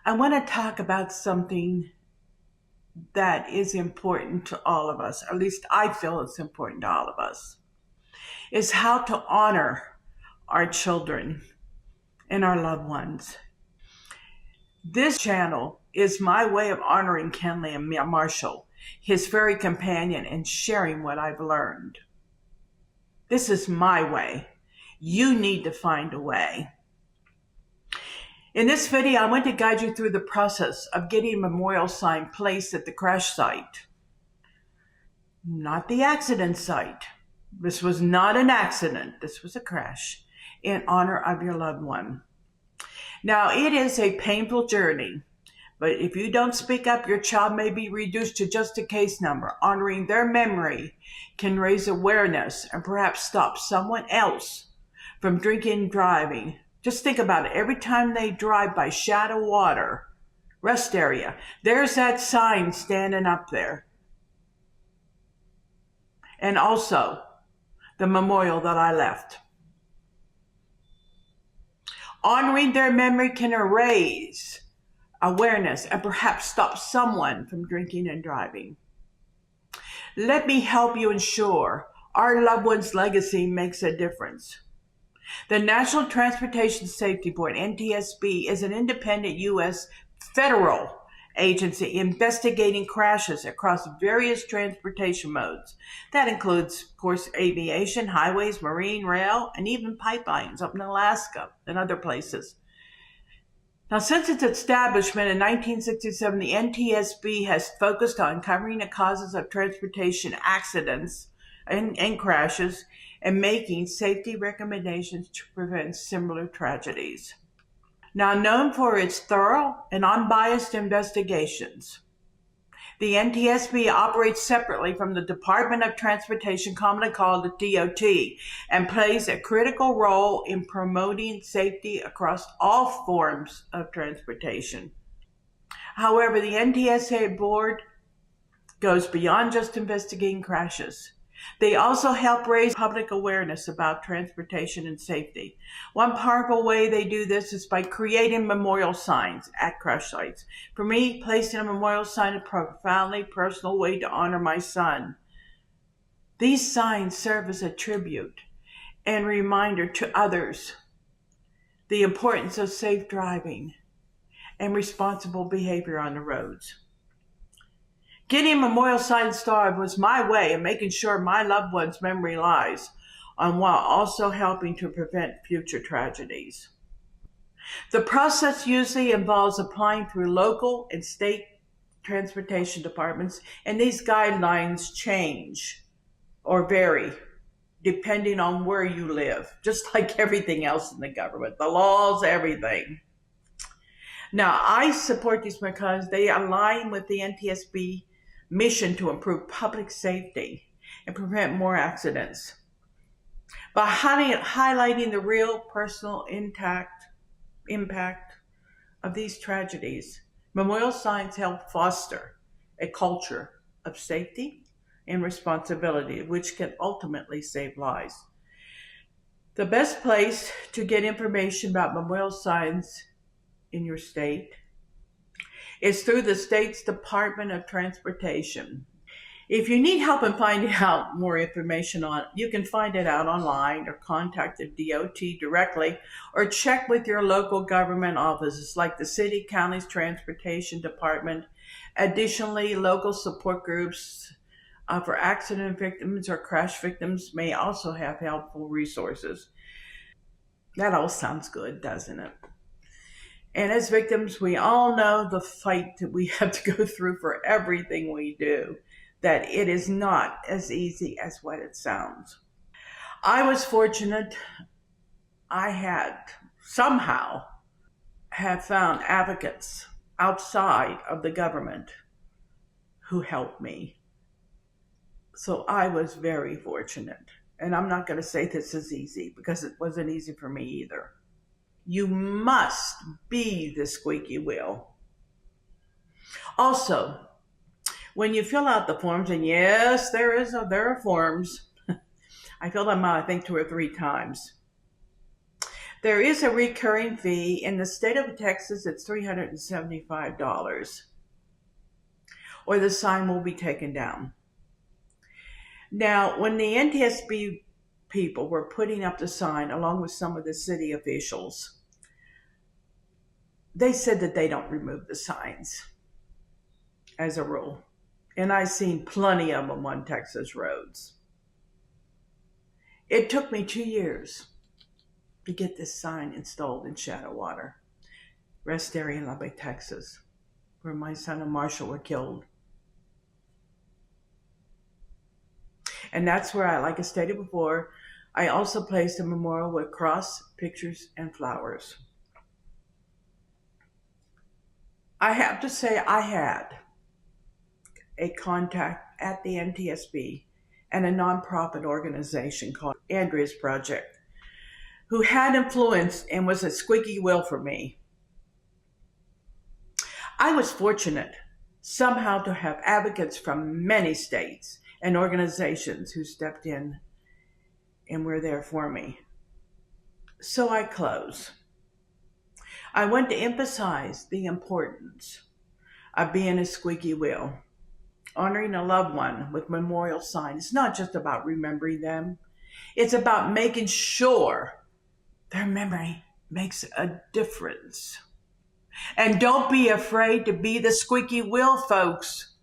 I want to talk about something that is important to all of us, at least I feel it's important to all of us, is how to honor our children and our loved ones. This channel is my way of honoring Kenley and Marshall, his furry companion, and sharing what I've learned. This is my way. You need to find a way. In this video, I want to guide you through the process of getting a memorial sign placed at the crash site. Not the accident site. This was not an accident. This was a crash in honor of your loved one. Now, it is a painful journey, but if you don't speak up, your child may be reduced to just a case number. Honoring their memory can raise awareness and perhaps stop someone else from drinking and driving. Just think about it. Every time they drive by Shadow Water rest area, there's that sign standing up there. And also the memorial that I left. Honoring their memory can erase awareness and perhaps stop someone from drinking and driving. Let me help you ensure our loved one's legacy makes a difference. The National Transportation Safety Board, NTSB, is an independent U.S. federal agency investigating crashes across various transportation modes. That includes, of course, aviation, highways, marine, rail, and even pipelines up in Alaska and other places. Now, since its establishment in 1967, the NTSB has focused on covering the causes of transportation accidents and crashes and making safety recommendations to prevent similar tragedies. Now, known for its thorough and unbiased investigations, the NTSB operates separately from the Department of Transportation, commonly called the DOT, and plays a critical role in promoting safety across all forms of transportation. However, the NTSA board goes beyond just investigating crashes. They also help raise public awareness about transportation and safety. One powerful way they do this is by creating memorial signs at crash sites. For me, placing a memorial sign is a profoundly personal way to honor my son. These signs serve as a tribute and reminder to others the importance of safe driving and responsible behavior on the roads. Getting a memorial sign installed was my way of making sure my loved one's memory lies on, while also helping to prevent future tragedies. The process usually involves applying through local and state transportation departments, and these guidelines change or vary depending on where you live, just like everything else in the government, the laws, everything. Now, I support these because they align with the NTSB mission to improve public safety and prevent more accidents. By highlighting the real personal impact of these tragedies, memorial signs help foster a culture of safety and responsibility, which can ultimately save lives. The best place to get information about memorial signs in your state is through the state's Department of Transportation. If you need help in finding out more information on it, you can find it out online or contact the DOT directly or check with your local government offices like the city, county's transportation department. Additionally, local support groups for accident victims or crash victims may also have helpful resources. That all sounds good, doesn't it? And as victims, we all know the fight that we have to go through for everything we do, that it is not as easy as what it sounds. I was fortunate. I had somehow have found advocates outside of the government who helped me. So I was very fortunate. And I'm not going to say this is easy because it wasn't easy for me either. You must be the squeaky wheel. Also, when you fill out the forms, and yes, there are forms. I filled them out, I think, 2 or 3 times. There is a recurring fee. In the state of Texas, it's $375, or the sign will be taken down. Now, when the NTSB people were putting up the sign, along with some of the city officials, they said that they don't remove the signs as a rule. And I've seen plenty of them on Texas roads. It took me 2 years to get this sign installed in Shadowater, rest area in Lubbock, Texas, where my son and Marshall were killed. And that's where like I stated before, I also placed a memorial with cross, pictures, and flowers. I have to say I had a contact at the NTSB and a nonprofit organization called Andrea's Project, who had influence and was a squeaky wheel for me. I was fortunate somehow to have advocates from many states and organizations who stepped in and were there for me. So I close. I want to emphasize the importance of being a squeaky wheel. Honoring a loved one with memorial sign. It's not just about remembering them. It's about making sure their memory makes a difference. And don't be afraid to be the squeaky wheel, folks.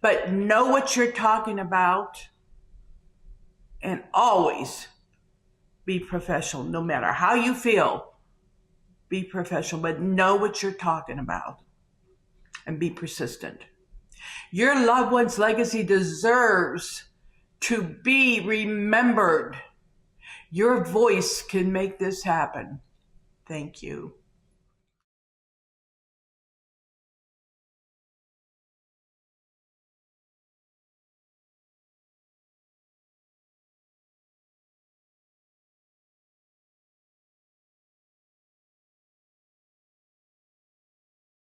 But know what you're talking about. And always be professional, no matter how you feel. Be professional, but know what you're talking about. And be persistent. Your loved one's legacy deserves to be remembered. Your voice can make this happen. Thank you.